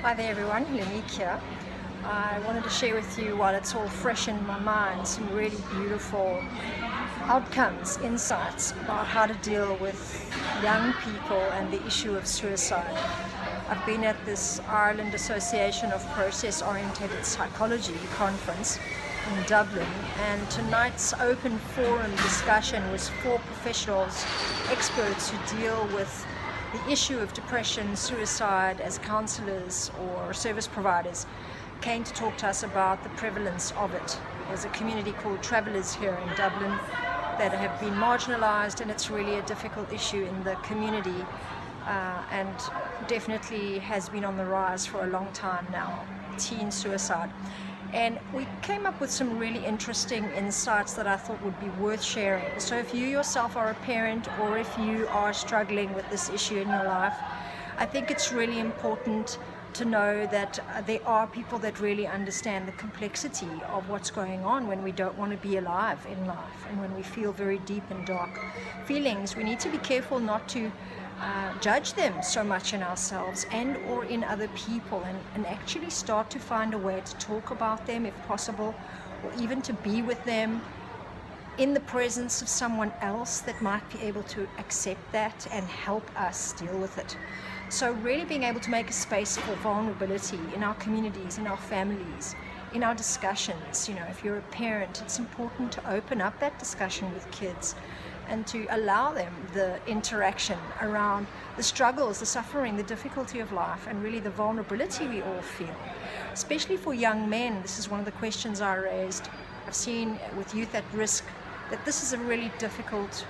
Hi there everyone, Lenique here. I wanted to share with you, while it's all fresh in my mind, some really beautiful outcomes, insights about how to deal with young people and the issue of suicide. I've been at this Ireland Association of Process-Oriented Psychology Conference in Dublin, and tonight's open forum discussion was for professionals, experts who deal with the issue of depression, suicide as counsellors or service providers, came to talk to us about the prevalence of it. There's a community called Travellers here in Dublin that have been marginalised, and it's really a difficult issue in the community and definitely has been on the rise for a long time now, teen suicide. And we came up with some really interesting insights that I thought would be worth sharing. So if you yourself are a parent, or if you are struggling with this issue in your life, I think it's really important to know that there are people that really understand the complexity of what's going on when we don't want to be alive in life, and when we feel very deep and dark feelings. We need to be careful not to judge them so much in ourselves and or in other people, and actually start to find a way to talk about them if possible, or even to be with them in the presence of someone else that might be able to accept that and help us deal with it. So really being able to make a space for vulnerability in our communities, in our families, in our discussions. You know, if you're a parent, it's important to open up that discussion with kids and to allow them the interaction around the struggles, the suffering, the difficulty of life, and really the vulnerability we all feel. Especially for young men, this is one of the questions I raised. I've seen with youth at risk that this is a really difficult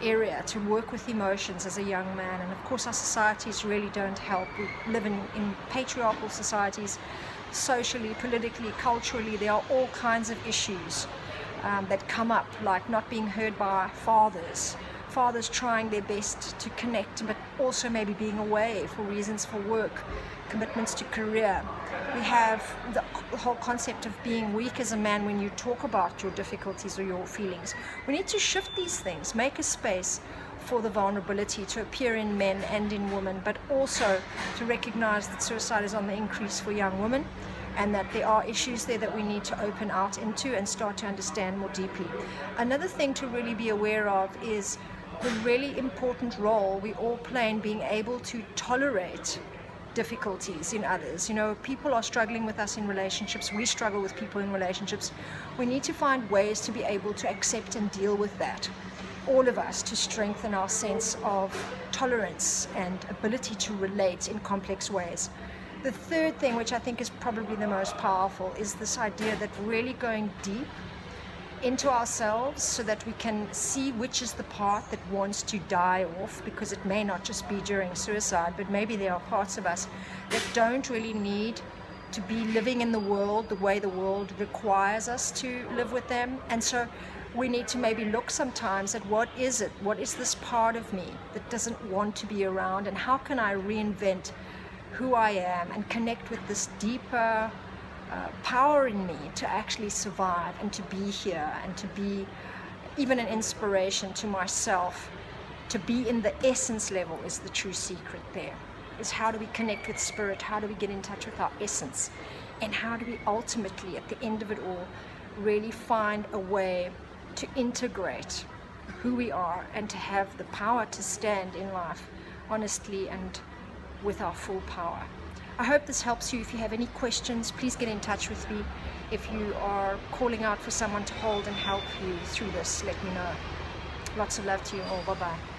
area to work with emotions as a young man, and of course our societies really don't help. We live in patriarchal societies, socially, politically, culturally. There are all kinds of issues that come up, like not being heard by fathers trying their best to connect, but also maybe being away for reasons for work, commitments to career. We have the whole concept of being weak as a man when you talk about your difficulties or your feelings. We need to shift these things, make a space for the vulnerability to appear in men and in women, but also to recognize that suicide is on the increase for young women, and that there are issues there that we need to open out into and start to understand more deeply. Another thing to really be aware of is the really important role we all play in being able to tolerate difficulties in others. You know, people are struggling with us in relationships, we struggle with people in relationships. We need to find ways to be able to accept and deal with that, all of us, to strengthen our sense of tolerance and ability to relate in complex ways. The third thing, which I think is probably the most powerful, is this idea that really going deep into ourselves so that we can see which is the part that wants to die off, because it may not just be during suicide, but maybe there are parts of us that don't really need to be living in the world the way the world requires us to live with them. And so we need to maybe look sometimes at what is this part of me that doesn't want to be around, and how can I reinvent who I am and connect with this deeper power in me to actually survive and to be here and to be even an inspiration to myself. To be in the essence level is the true secret there. Is how do we connect with spirit, how do we get in touch with our essence, and how do we ultimately at the end of it all really find a way to integrate who we are and to have the power to stand in life honestly and with our full power. I hope this helps you. If you have any questions, please get in touch with me. If you are calling out for someone to hold and help you through this, let me know. Lots of love to you all. Bye-bye.